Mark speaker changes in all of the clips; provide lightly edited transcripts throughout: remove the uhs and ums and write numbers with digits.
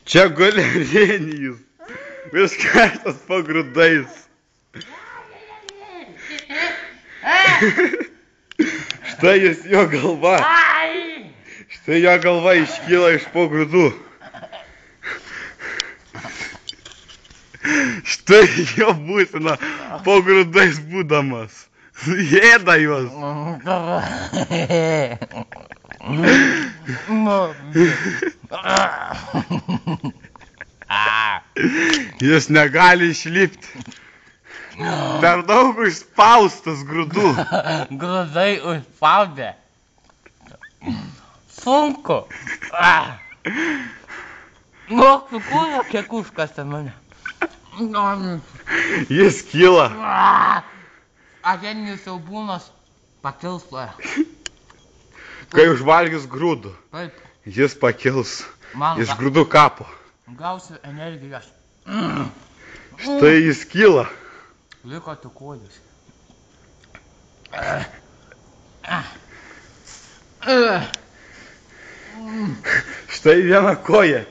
Speaker 1: Čia guli Arenijus. Viskas po grūdais. Štai jis jo galva. Štai jo galva iškyla iš po grūdų. Štai jo būsena po grūdais būdamas. Ėda juos. Jis negali išlipti. Per daug užspaustas grūdų.
Speaker 2: Grūdai užspaudė. Sunku. Nu, sukūrė kiek užkastė mane.
Speaker 1: Jis kyla.
Speaker 2: Arenijus siaubūnas pakilstoja.
Speaker 1: Kai užvalgys grūdų,
Speaker 2: Taip.
Speaker 1: jis pakils
Speaker 2: Man
Speaker 1: iš grūdų kapo.
Speaker 2: Gausiu energijos.
Speaker 1: Štai jis kyla.
Speaker 2: Liko tik kojus.
Speaker 1: Štai viena koja.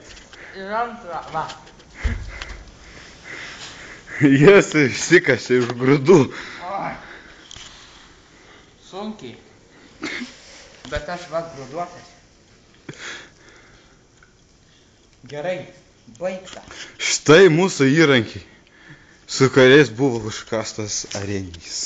Speaker 2: Ir antra, va.
Speaker 1: Jis išsikasė iš grūdų.
Speaker 2: Sunkiai. Bet aš va grūduotas. Gerai, baigta.
Speaker 1: Štai mūsų įrankiai, su kuriais buvo užkastas Arenijus.